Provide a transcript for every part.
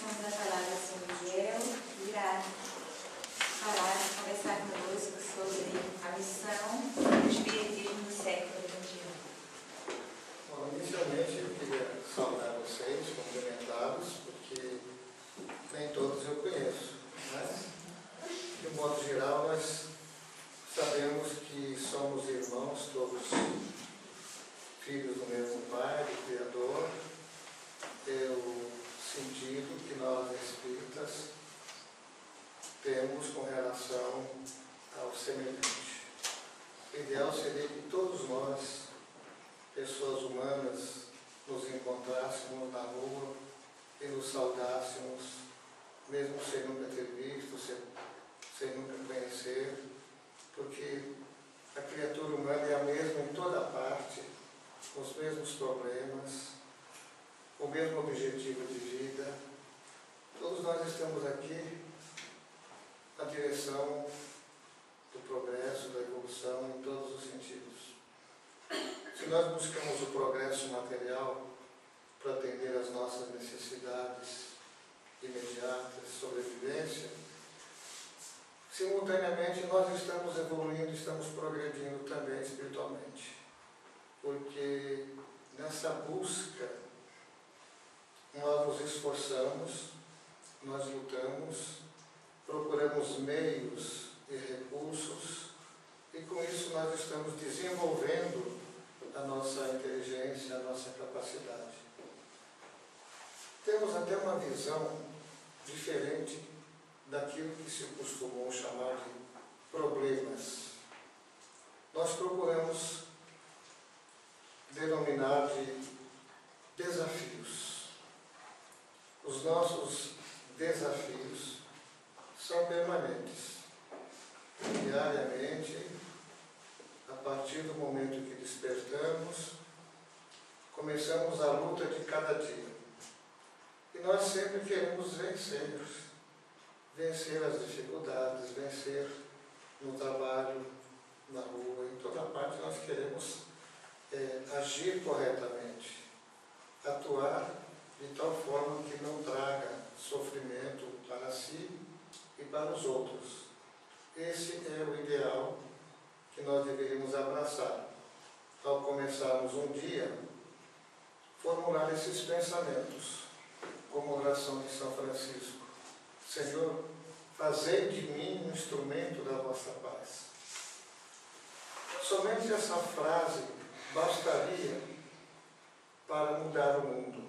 meditação da palavra São Miguel irá falar, conversar conosco sobre a missão do Espiritismo no século XXI. Bom, inicialmente eu queria saudar vocês, cumprimentá-los, porque nem todos eu conheço, mas, de um modo geral, nós sabemos que somos irmãos, todos filhos do mesmo Pai, do Criador, pelo sentido que nós espíritas temos com relação ao semelhante. O ideal seria que todos nós, pessoas humanas, nos encontrássemos na rua e nos saudássemos, mesmo sem nunca ter visto, sem nunca conhecer, porque a criatura humana é a mesma em toda parte, com os mesmos problemas, o mesmo objetivo de vida. Todos nós estamos aqui na direção do progresso, da evolução em todos os sentidos. Se nós buscamos o progresso material para atender às nossas necessidades imediatas de sobrevivência, simultaneamente nós estamos evoluindo, estamos progredindo também espiritualmente. Porque nessa busca nós nos esforçamos, nós lutamos, procuramos meios e recursos e com isso nós estamos desenvolvendo a nossa inteligência, a nossa capacidade. Temos até uma visão diferente daquilo que se costumou chamar de problemas. Nós procuramos denominar de desafios. Os nossos desafios são permanentes. Diariamente, a partir do momento que despertamos, começamos a luta de cada dia. E nós sempre queremos vencer as dificuldades, vencer no trabalho, na rua, em toda parte nós queremos agir corretamente, atuar de tal forma que não traga sofrimento para si e para os outros. Esse é o ideal que nós deveríamos abraçar. Ao começarmos um dia, formular esses pensamentos, como a oração de São Francisco. Senhor, fazei de mim um instrumento da vossa paz. Somente essa frase bastaria para mudar o mundo.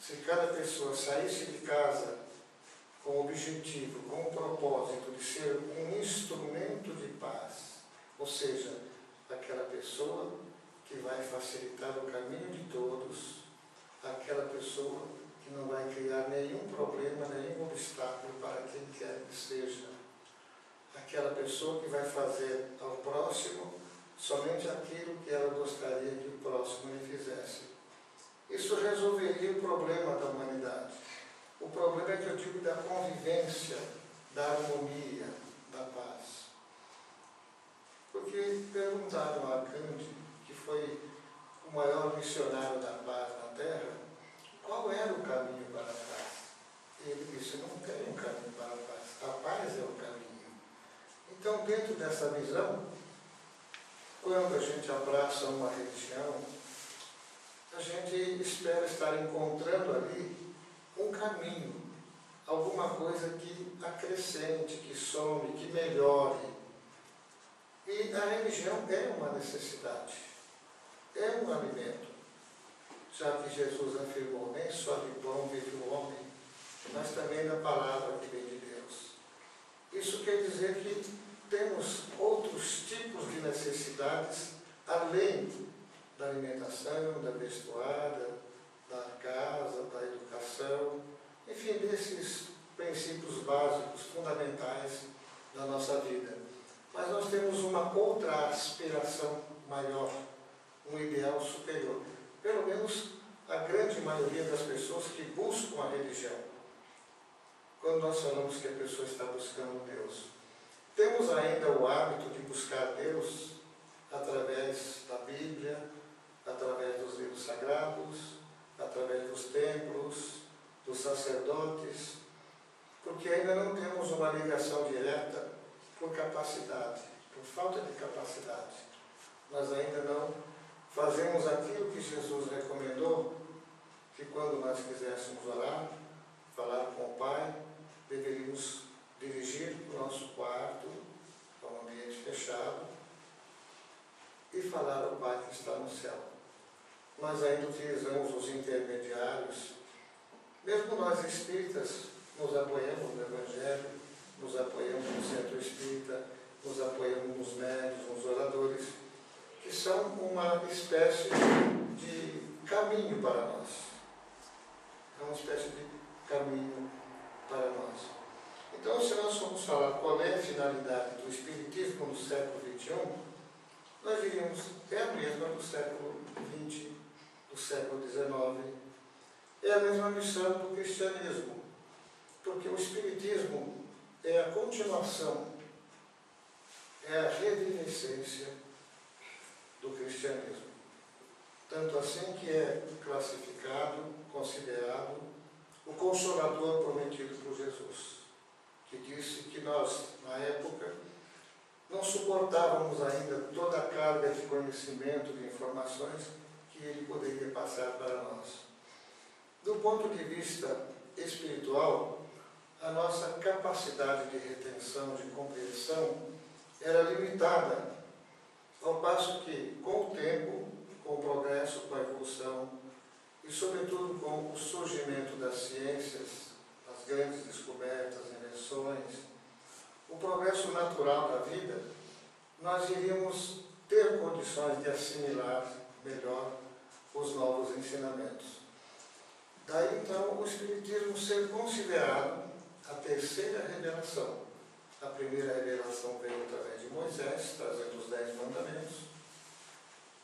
Se cada pessoa saísse de casa com o objetivo, com o propósito de ser um instrumento de paz, ou seja, aquela pessoa que vai facilitar o caminho de todos, aquela pessoa que não vai criar nenhum problema, nenhum obstáculo para quem quer que seja, aquela pessoa que vai fazer ao próximo somente aquilo que ela gostaria que o próximo lhe fizesse. Isso resolveria o problema da humanidade. O problema é que eu digo da convivência, da harmonia, da paz. Porque perguntaram a Gandhi, que foi o maior missionário da paz na Terra, qual era o caminho para a paz? E ele disse, não tem um caminho para a paz. A paz é o caminho. Então, dentro dessa visão, quando a gente abraça uma religião, a gente espera estar encontrando ali um caminho, alguma coisa que acrescente, que some, que melhore. E a religião é uma necessidade, é um alimento. Já que Jesus afirmou, nem só de pão vive o homem, mas também da palavra que vem de Deus. Isso quer dizer que temos outros tipos de necessidades, além da alimentação, da vestuária, da casa, da educação, enfim, desses princípios básicos, fundamentais da nossa vida. Mas nós temos uma outra aspiração maior, um ideal superior. Pelo menos a grande maioria das pessoas que buscam a religião. Quando nós falamos que a pessoa está buscando Deus, temos ainda o hábito de buscar Deus através da Bíblia, através dos livros sagrados, através dos templos, dos sacerdotes, porque ainda não temos uma ligação direta por capacidade, por falta de capacidade. Nós ainda não fazemos aquilo que Jesus recomendou, que quando nós quiséssemos orar, falar com o Pai, deveríamos dirigir para o nosso quarto, para um ambiente fechado, e falar ao Pai que está no céu. Nós ainda utilizamos os intermediários. Mesmo nós espíritas nos apoiamos no Evangelho, nos apoiamos no centro espírita, nos apoiamos nos médiuns, nos oradores, que são uma espécie de caminho para nós. É uma espécie de caminho para nós. Então, se nós formos falar qual é a finalidade do Espiritismo no século XXI, nós diríamos que é a mesma do século XX, do século XIX. É a mesma missão do cristianismo, porque o Espiritismo é a continuação, é a revivescência do cristianismo. Tanto assim que é classificado, considerado o Consolador prometido por Jesus, que disse que nós, na época, não suportávamos ainda toda a carga de conhecimento, de informações que ele poderia passar para nós. Do ponto de vista espiritual, a nossa capacidade de retenção, de compreensão, era limitada, ao passo que, com o tempo, com o progresso, com a evolução, e sobretudo com o surgimento das ciências, as grandes descobertas, invenções, o progresso natural da vida, nós iríamos ter condições de assimilar melhor os novos ensinamentos. Daí, então, o Espiritismo ser considerado a terceira revelação. A primeira revelação veio através de Moisés, trazendo os 10 mandamentos,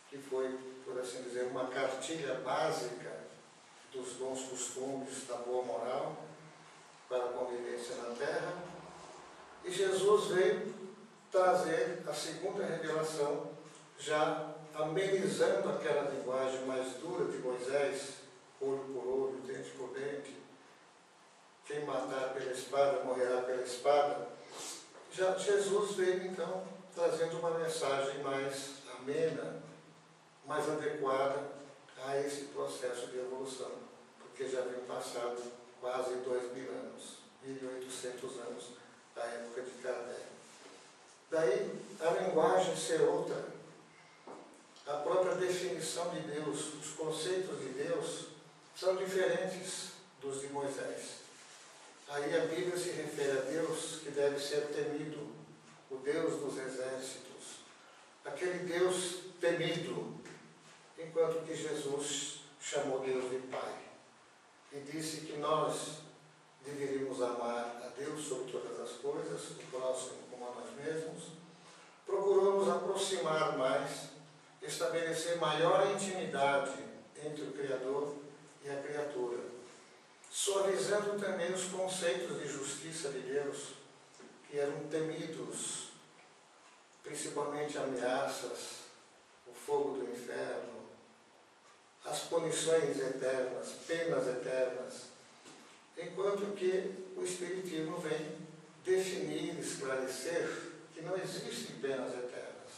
que foi, por assim dizer, uma cartilha básica dos bons costumes, da boa moral, para a convivência na Terra. E Jesus veio trazer a segunda revelação, já amenizando aquela linguagem mais dura de Moisés, olho por olho, dente por dente, quem matar pela espada, morrerá pela espada. Já Jesus veio, então, trazendo uma mensagem mais amena, mais adequada a esse processo de evolução, porque já haviam passado quase 2.000 anos, 1.800 anos da época de Kardec. Daí, a linguagem ser outra, a própria definição de Deus, os conceitos de Deus, são diferentes dos de Moisés. Aí a Bíblia se refere a Deus que deve ser temido, o Deus dos exércitos, aquele Deus temido, enquanto que Jesus chamou Deus de Pai e disse que nós deveríamos amar a Deus sobre todas as coisas, o próximo como a nós mesmos. Procurou nos aproximar mais, estabelecer maior intimidade entre o Criador e a criatura, suavizando também os conceitos de justiça de Deus, que eram temidos, principalmente ameaças, o fogo do inferno, as punições eternas, penas eternas, enquanto que o Espiritismo vem definir, esclarecer que não existem penas eternas,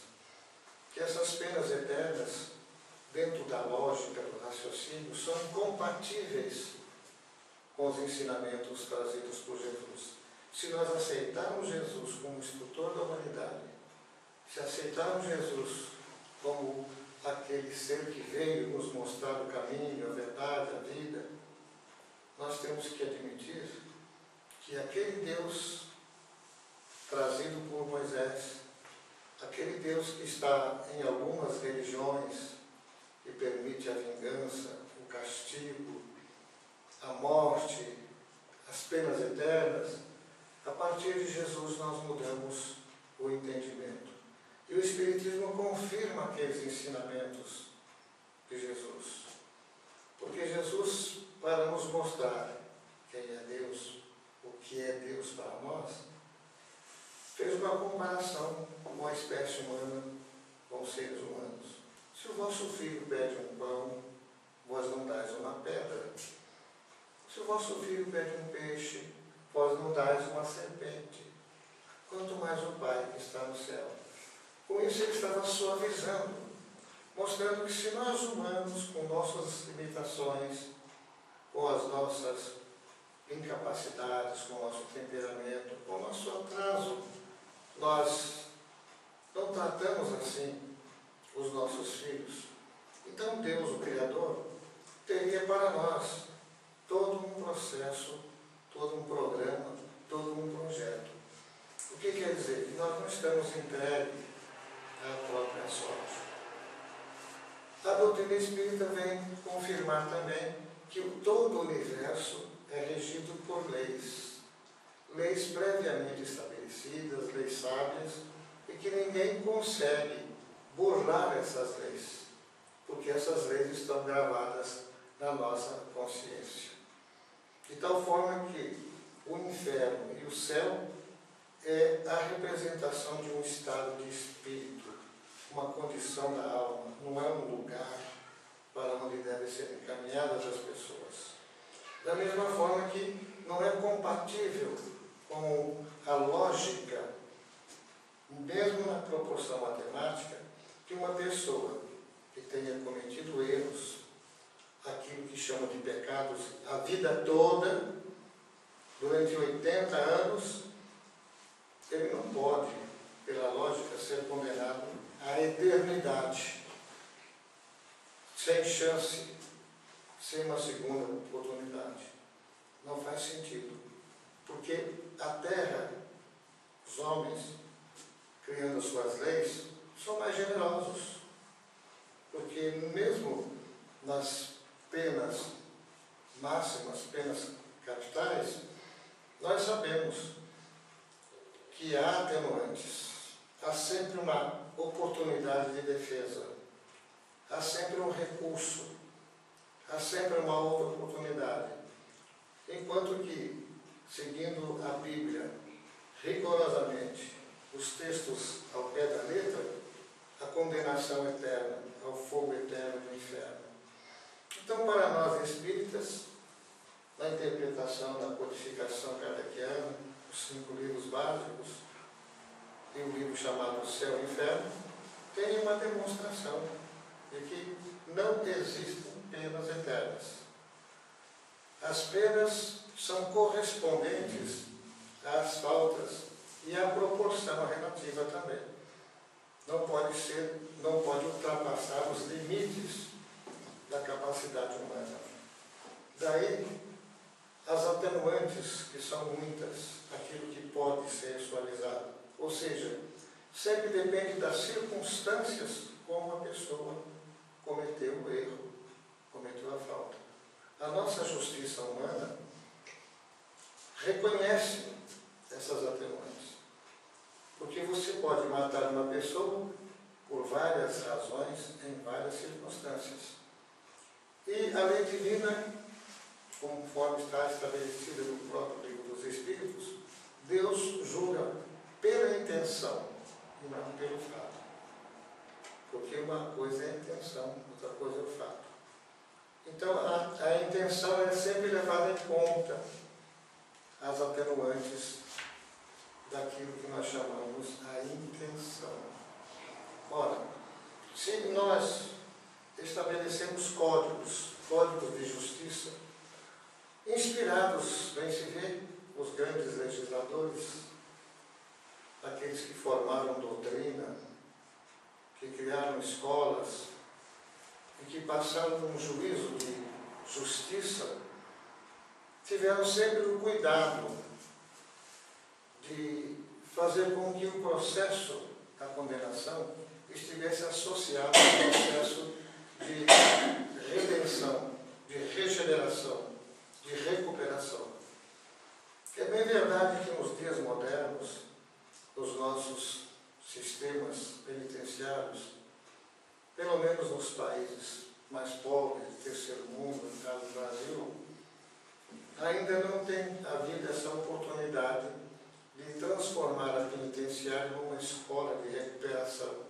que essas penas eternas, dentro da lógica do raciocínio, são incompatíveis com os ensinamentos trazidos por Jesus. Se nós aceitarmos Jesus como instrutor da humanidade, se aceitarmos Jesus como aquele ser que veio nos mostrar o caminho, a verdade, a vida, nós temos que admitir que aquele Deus trazido por Moisés, aquele Deus que está em algumas religiões, que permite a vingança, o castigo, a morte, as penas eternas, a partir de Jesus nós mudamos o entendimento. E o Espiritismo confirma aqueles ensinamentos de Jesus. Porque Jesus, para nos mostrar quem é Deus, o que é Deus para nós, fez uma comparação com a espécie humana, com os seres humanos. Se o vosso filho pede um pão, vós não dais uma pedra. Se o vosso filho pede um peixe, vós não dais uma serpente. Quanto mais o Pai que está no céu. Com isso ele estava suavizando, mostrando que se nós humanos, com nossas limitações, com as nossas incapacidades, com o nosso temperamento, com o nosso atraso, nós não tratamos assim os nossos filhos. Então Deus, o Criador, teria para nós todo um processo, todo um programa, todo um projeto. O que quer dizer? Que nós não estamos entregues à própria sorte. A doutrina espírita vem confirmar também que todo o universo é regido por leis. Leis previamente estabelecidas, leis sábias, e que ninguém consegue burlar essas leis, porque essas leis estão gravadas na nossa consciência. De tal forma que o inferno e o céu é a representação de um estado de espírito, uma condição da alma, não é um lugar para onde devem ser encaminhadas as pessoas. Da mesma forma que não é compatível com a lógica, mesmo na proporção matemática, que uma pessoa que tenha cometido erros, aquilo que chama de pecados, a vida toda, durante 80 anos, ele não pode, pela lógica, ser condenado à eternidade, sem chance, sem uma segunda oportunidade. Não faz sentido, porque a Terra, os homens, criando as suas leis, são mais generosos, porque mesmo nas penas máximas, penas capitais, nós sabemos que há atenuantes, há sempre uma oportunidade de defesa, há sempre um recurso, há sempre uma outra oportunidade. Enquanto que, seguindo a Bíblia rigorosamente, os textos ao pé da letra, a condenação eterna, ao fogo eterno do inferno. Então, para nós espíritas, na interpretação da codificação kardeciana, os 5 livros básicos, e o livro chamado Céu e Inferno, tem uma demonstração de que não existem penas eternas. As penas são correspondentes às faltas e à proporção relativa também. Não pode ultrapassar os limites da capacidade humana. Daí, as atenuantes, que são muitas, aquilo que pode ser suavizado. Ou seja, sempre depende das circunstâncias como a pessoa cometeu o erro, cometeu a falta. A nossa justiça humana reconhece essas atenuantes. Porque você pode matar uma pessoa por várias razões, em várias circunstâncias. E a lei divina, conforme está estabelecida no próprio Livro dos Espíritos, Deus julga pela intenção e não pelo fato. Porque uma coisa é a intenção, outra coisa é o fato. Então, a intenção é sempre levada em conta, as atenuantes daquilo que nós chamamos a intenção. Ora, se nós estabelecemos códigos de justiça, inspirados, bem se vê, os grandes legisladores, aqueles que formaram doutrina, que criaram escolas e que passaram um juízo de justiça, tiveram sempre o cuidado de fazer com que o processo da condenação estivesse associado ao processo de redenção, de regeneração, de recuperação. É bem verdade que nos dias modernos, os nossos sistemas penitenciários, pelo menos nos países mais pobres, do terceiro mundo, no caso do Brasil, ainda não tem havido essa oportunidade de transformar a penitenciária numa escola de recuperação.